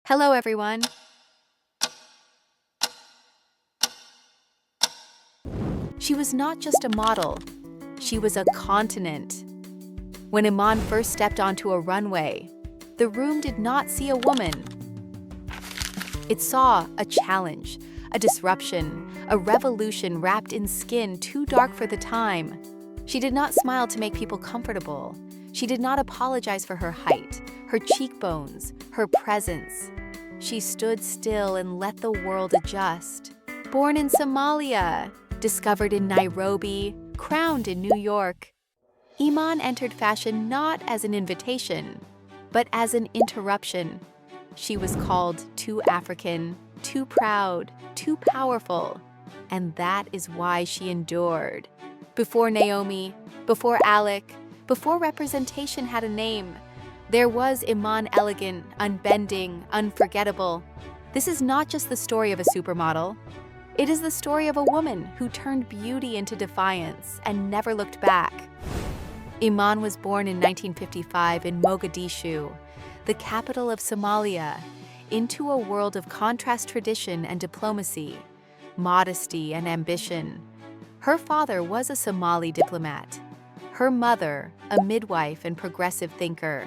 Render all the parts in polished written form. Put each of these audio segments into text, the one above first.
Hello, everyone. She was not just a model, she was a continent. When Iman first stepped onto a runway, the room did not see a woman. It saw a challenge, a disruption, a revolution wrapped in skin too dark for the time. She did not smile to make people comfortable. She did not apologize for her height, her cheekbones, her presence. She stood still and let the world adjust. Born in Somalia, discovered in Nairobi, crowned in New York, Iman entered fashion not as an invitation, but as an interruption. She was called too African, too proud, too powerful, and that is why she endured. Before Naomi, before Alec, before representation had a name, there was Iman, elegant, unbending, unforgettable. This is not just the story of a supermodel. It is the story of a woman who turned beauty into defiance and never looked back. Iman was born in 1955 in Mogadishu, the capital of Somalia, into a world of contrast tradition and diplomacy, modesty and ambition. Her father was a Somali diplomat. Her mother, a midwife and progressive thinker,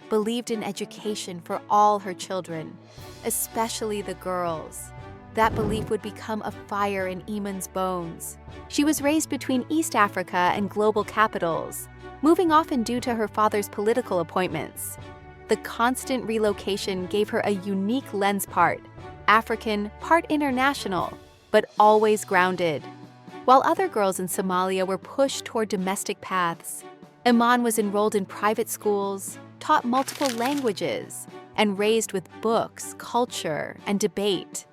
believed in education for all her children, especially the girls. That belief would become a fire in Iman's bones. She was raised between East Africa and global capitals, moving often due to her father's political appointments. The constant relocation gave her a unique lens, part African, part international, but always grounded. While other girls in Somalia were pushed toward domestic paths, Iman was enrolled in private schools, taught multiple languages, and raised with books, culture, and debate.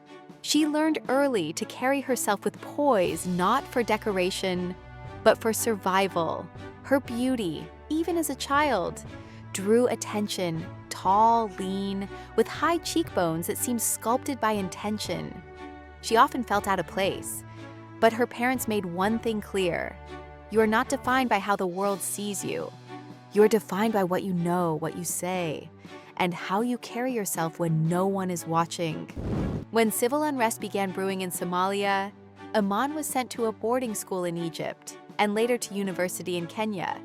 She learned early to carry herself with poise, not for decoration, but for survival. Her beauty, even as a child, drew attention, tall, lean, with high cheekbones that seemed sculpted by intention. She often felt out of place, but her parents made one thing clear: you are not defined by how the world sees you. You are defined by what you know, what you say, and how you carry yourself when no one is watching. When civil unrest began brewing in Somalia, Iman was sent to a boarding school in Egypt and later to university in Kenya,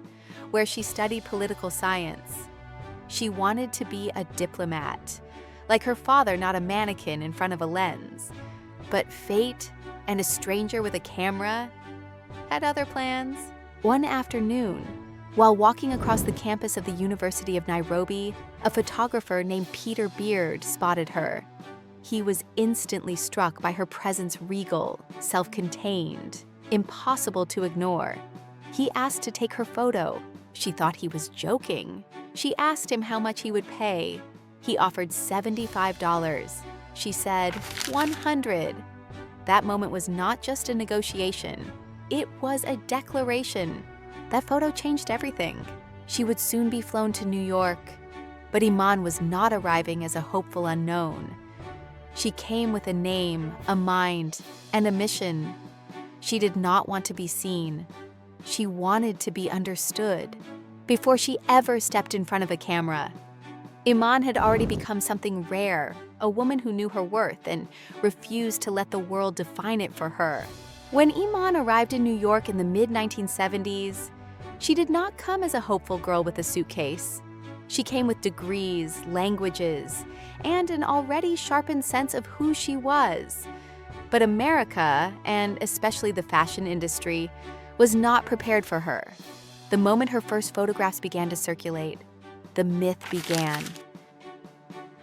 where she studied political science. She wanted to be a diplomat, like her father, not a mannequin in front of a lens. But fate and a stranger with a camera had other plans. One afternoon, while walking across the campus of the University of Nairobi, a photographer named Peter Beard spotted her. He was instantly struck by her presence, regal, self-contained, impossible to ignore. He asked to take her photo. She thought he was joking. She asked him how much he would pay. He offered $75. She said, $100. That moment was not just a negotiation. It was a declaration. That photo changed everything. She would soon be flown to New York, but Iman was not arriving as a hopeful unknown. She came with a name, a mind, and a mission. She did not want to be seen. She wanted to be understood. Before she ever stepped in front of a camera, Iman had already become something rare, a woman who knew her worth and refused to let the world define it for her. When Iman arrived in New York in the mid-1970s, she did not come as a hopeful girl with a suitcase. She came with degrees, languages, and an already sharpened sense of who she was. But America, and especially the fashion industry, was not prepared for her. The moment her first photographs began to circulate, the myth began.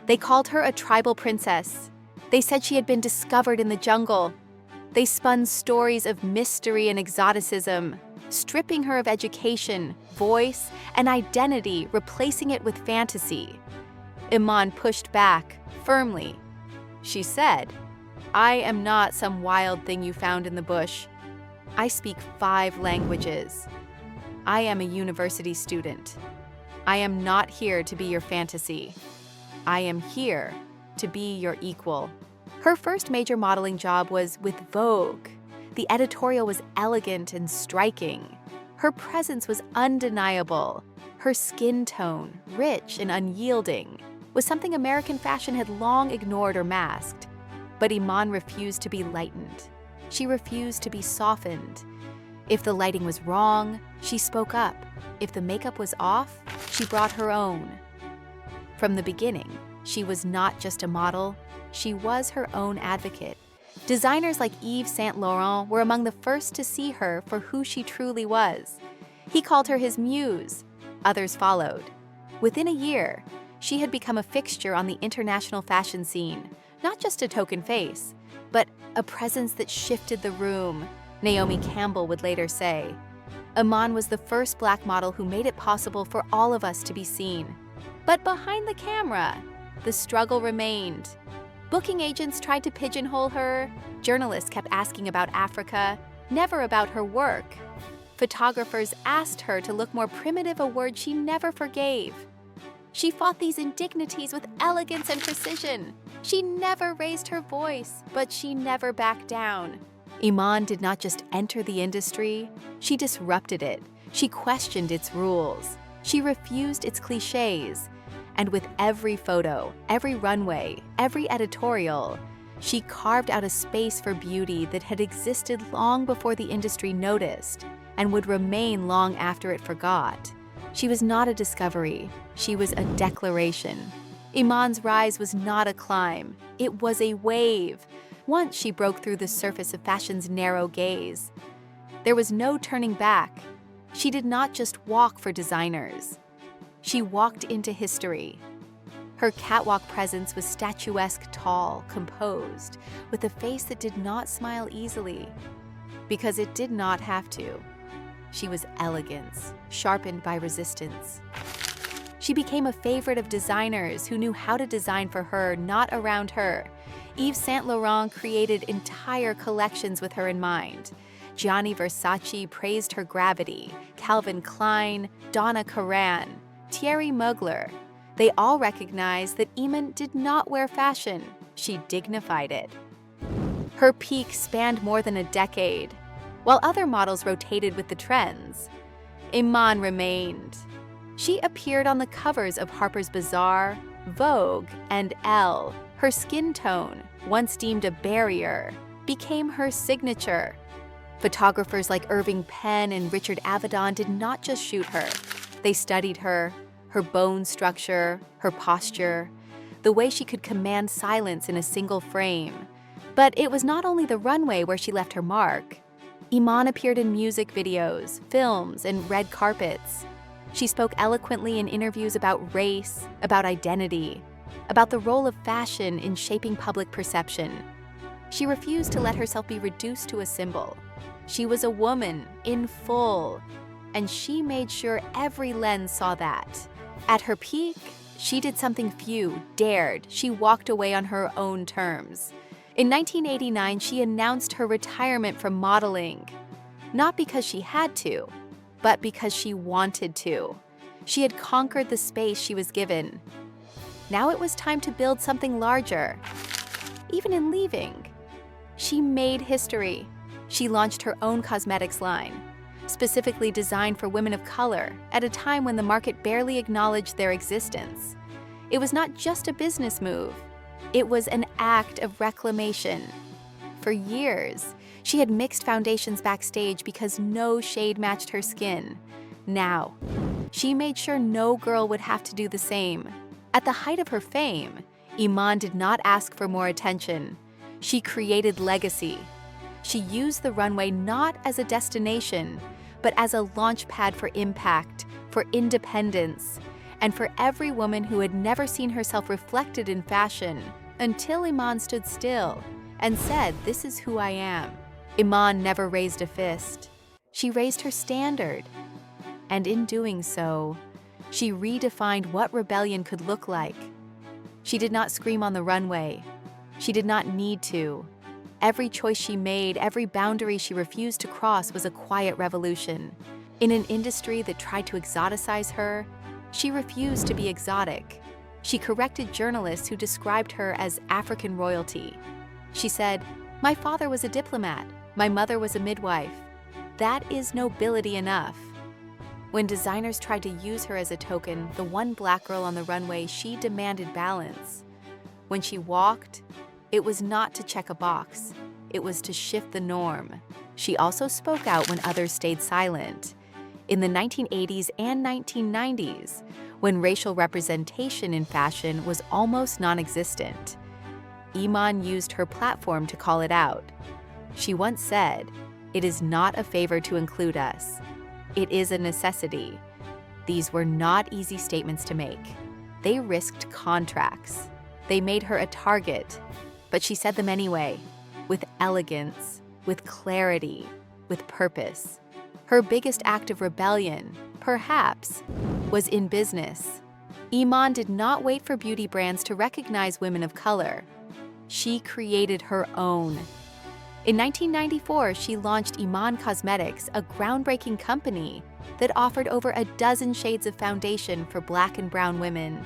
They called her a tribal princess. They said she had been discovered in the jungle. They spun stories of mystery and exoticism, stripping her of education, voice, and identity, replacing it with fantasy. Iman pushed back, firmly. She said, "I am not some wild thing you found in the bush. I speak 5 languages. I am a university student. I am not here to be your fantasy. I am here to be your equal." Her first major modeling job was with Vogue. The editorial was elegant and striking. Her presence was undeniable. Her skin tone, rich and unyielding, was something American fashion had long ignored or masked. But Iman refused to be lightened. She refused to be softened. If the lighting was wrong, she spoke up. If the makeup was off, she brought her own. From the beginning, she was not just a model, she was her own advocate. Designers like Yves Saint Laurent were among the first to see her for who she truly was. He called her his muse. Others followed. Within a year, she had become a fixture on the international fashion scene, not just a token face, but a presence that shifted the room, Naomi Campbell would later say. Iman was the first Black model who made it possible for all of us to be seen. But behind the camera, the struggle remained. Booking agents tried to pigeonhole her. Journalists kept asking about Africa, never about her work. Photographers asked her to look more primitive, a word she never forgave. She fought these indignities with elegance and precision. She never raised her voice, but she never backed down. Iman did not just enter the industry, she disrupted it. She questioned its rules. She refused its cliches. And with every photo, every runway, every editorial, she carved out a space for beauty that had existed long before the industry noticed and would remain long after it forgot. She was not a discovery, she was a declaration. Iman's rise was not a climb, it was a wave. Once she broke through the surface of fashion's narrow gaze. There was no turning back. She did not just walk for designers. She walked into history. Her catwalk presence was statuesque, tall, composed, with a face that did not smile easily, because it did not have to. She was elegance, sharpened by resistance. She became a favorite of designers who knew how to design for her, not around her. Yves Saint Laurent created entire collections with her in mind. Gianni Versace praised her gravity, Calvin Klein, Donna Karan, Thierry Mugler. They all recognized that Iman did not wear fashion, she dignified it. Her peak spanned more than a decade. While other models rotated with the trends, Iman remained. She appeared on the covers of Harper's Bazaar, Vogue, and Elle. Her skin tone, once deemed a barrier, became her signature. Photographers like Irving Penn and Richard Avedon did not just shoot her. They studied her bone structure, her posture, the way she could command silence in a single frame. But it was not only the runway where she left her mark. Iman appeared in music videos, films, and red carpets. She spoke eloquently in interviews about race, about identity, about the role of fashion in shaping public perception. She refused to let herself be reduced to a symbol. She was a woman in full, and she made sure every lens saw that. At her peak, she did something few dared. She walked away on her own terms. In 1989, she announced her retirement from modeling, not because she had to, but because she wanted to. She had conquered the space she was given. Now it was time to build something larger. Even in leaving, she made history. She launched her own cosmetics line, specifically designed for women of color at a time when the market barely acknowledged their existence. It was not just a business move. It was an act of reclamation. For years, she had mixed foundations backstage because no shade matched her skin. Now, she made sure no girl would have to do the same. At the height of her fame, Iman did not ask for more attention. She created legacy. She used the runway not as a destination, but as a launch pad for impact, for independence, and for every woman who had never seen herself reflected in fashion, until Iman stood still and said, "This is who I am." Iman never raised a fist. She raised her standard. And in doing so, she redefined what rebellion could look like. She did not scream on the runway. She did not need to. Every choice she made, every boundary she refused to cross was a quiet revolution. In an industry that tried to exoticize her, she refused to be exotic. She corrected journalists who described her as African royalty. She said, "My father was a diplomat. My mother was a midwife. That is nobility enough." When designers tried to use her as a token, the one black girl on the runway, she demanded balance. When she walked, it was not to check a box. It was to shift the norm. She also spoke out when others stayed silent. In the 1980s and 1990s, when racial representation in fashion was almost non-existent, Iman used her platform to call it out. She once said, "It is not a favor to include us. It is a necessity." These were not easy statements to make. They risked contracts. They made her a target, but she said them anyway, with elegance, with clarity, with purpose. Her biggest act of rebellion, perhaps, was in business. Iman did not wait for beauty brands to recognize women of color. She created her own. In 1994, she launched Iman Cosmetics, a groundbreaking company that offered over a dozen shades of foundation for Black and brown women.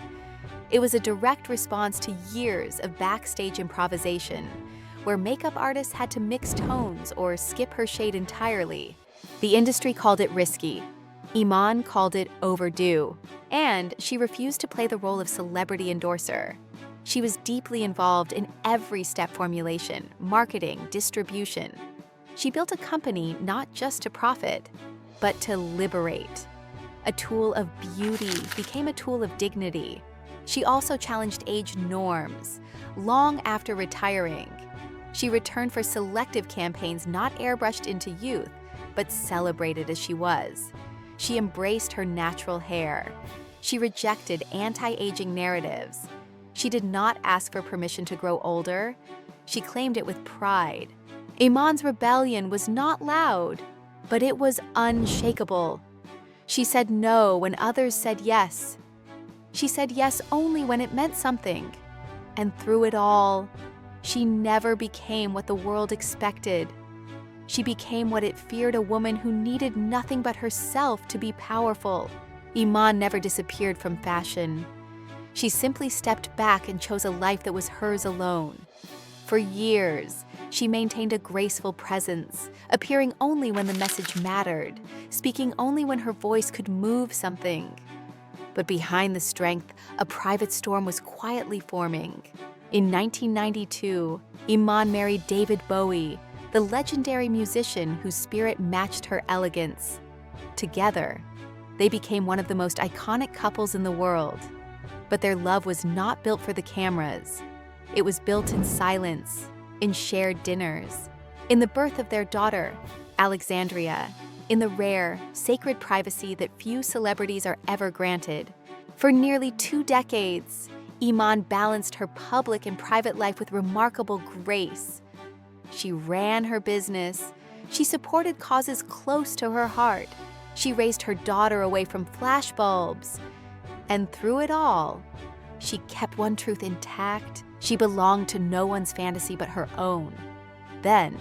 It was a direct response to years of backstage improvisation, where makeup artists had to mix tones or skip her shade entirely. The industry called it risky. Iman called it overdue, and she refused to play the role of celebrity endorser. She was deeply involved in every step: formulation, marketing, distribution. She built a company not just to profit, but to liberate. A tool of beauty became a tool of dignity. She also challenged age norms. Long after retiring, she returned for selective campaigns not airbrushed into youth, but celebrated as she was. She embraced her natural hair. She rejected anti-aging narratives. She did not ask for permission to grow older. She claimed it with pride. Iman's rebellion was not loud, but it was unshakable. She said no when others said yes. She said yes only when it meant something. And through it all, she never became what the world expected. She became what it feared: a woman who needed nothing but herself to be powerful. Iman never disappeared from fashion. She simply stepped back and chose a life that was hers alone. For years, she maintained a graceful presence, appearing only when the message mattered, speaking only when her voice could move something. But behind the strength, a private storm was quietly forming. In 1992, Iman married David Bowie, the legendary musician whose spirit matched her elegance. Together, they became one of the most iconic couples in the world. But their love was not built for the cameras. It was built in silence, in shared dinners, in the birth of their daughter, Alexandria, in the rare, sacred privacy that few celebrities are ever granted. For nearly 2 decades, Iman balanced her public and private life with remarkable grace. She ran her business. She supported causes close to her heart. She raised her daughter away from flashbulbs. And through it all, she kept one truth intact: she belonged to no one's fantasy but her own. Then,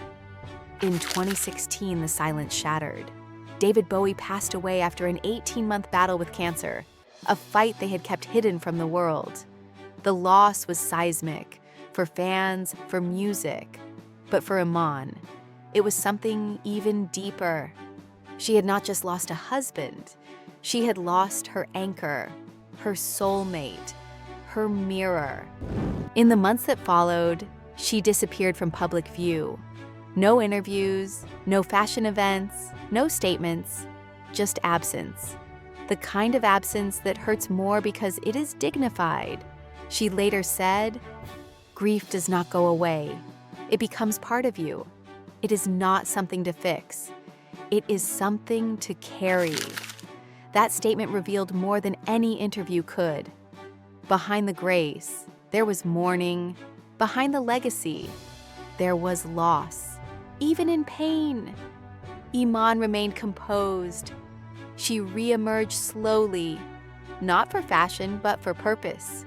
in 2016, the silence shattered. David Bowie passed away after an 18-month battle with cancer, a fight they had kept hidden from the world. The loss was seismic, for fans, for music. But for Iman, it was something even deeper. She had not just lost a husband, she had lost her anchor, her soulmate, her mirror. In the months that followed, she disappeared from public view. No interviews, no fashion events, no statements, just absence. The kind of absence that hurts more because it is dignified. She later said, "Grief does not go away. It becomes part of you. It is not something to fix. It is something to carry." That statement revealed more than any interview could. Behind the grace, there was mourning. Behind the legacy, there was loss. Even in pain, Iman remained composed. She re-emerged slowly, not for fashion, but for purpose.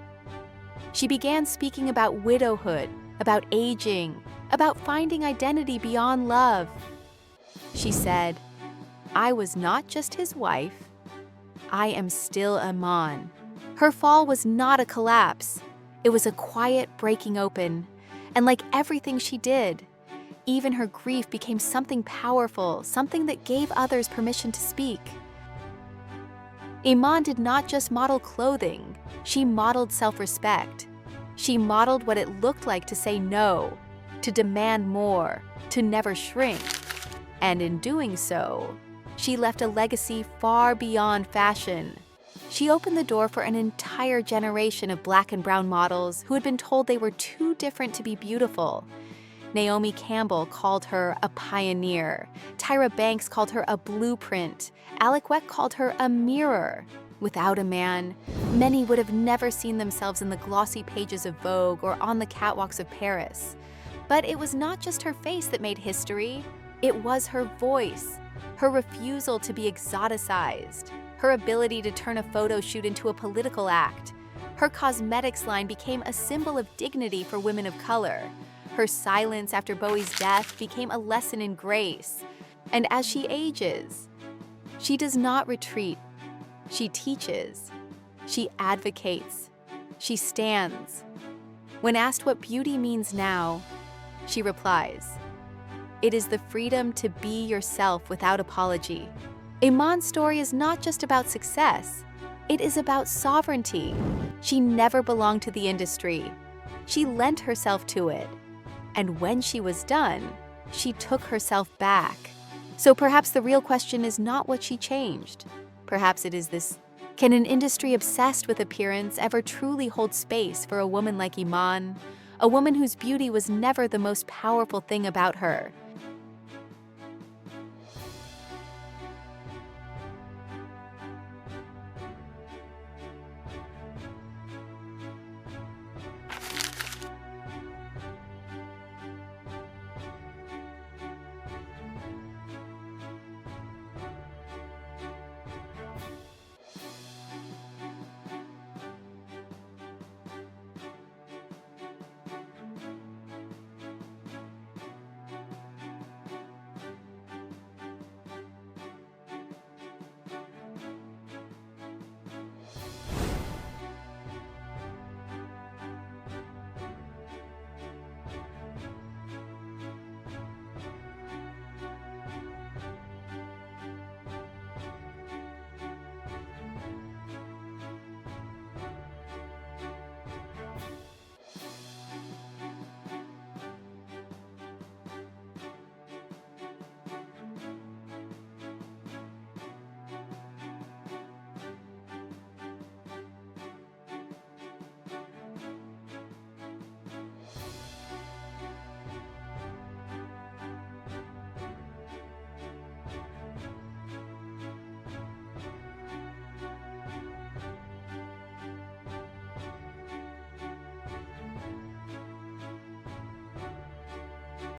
She began speaking about widowhood, about aging, about finding identity beyond love. She said, "I was not just his wife. I am still Iman." Her fall was not a collapse. It was a quiet breaking open. And like everything she did, even her grief became something powerful, something that gave others permission to speak. Iman did not just model clothing, she modeled self-respect. She modeled what it looked like to say no, to demand more, to never shrink. And in doing so, she left a legacy far beyond fashion. She opened the door for an entire generation of Black and brown models who had been told they were too different to be beautiful. Naomi Campbell called her a pioneer. Tyra Banks called her a blueprint. Alec Weck called her a mirror. Without a man, many would have never seen themselves in the glossy pages of Vogue or on the catwalks of Paris. But it was not just her face that made history. It was her voice, her refusal to be exoticized, her ability to turn a photo shoot into a political act. Her cosmetics line became a symbol of dignity for women of color. Her silence after Bowie's death became a lesson in grace. And as she ages, she does not retreat. She teaches. She advocates. She stands. When asked what beauty means now, she replies, "It is the freedom to be yourself without apology." Iman's story is not just about success. It is about sovereignty. She never belonged to the industry. She lent herself to it. And when she was done, she took herself back. So perhaps the real question is not what she changed. Perhaps it is this: can an industry obsessed with appearance ever truly hold space for a woman like Iman? A woman whose beauty was never the most powerful thing about her.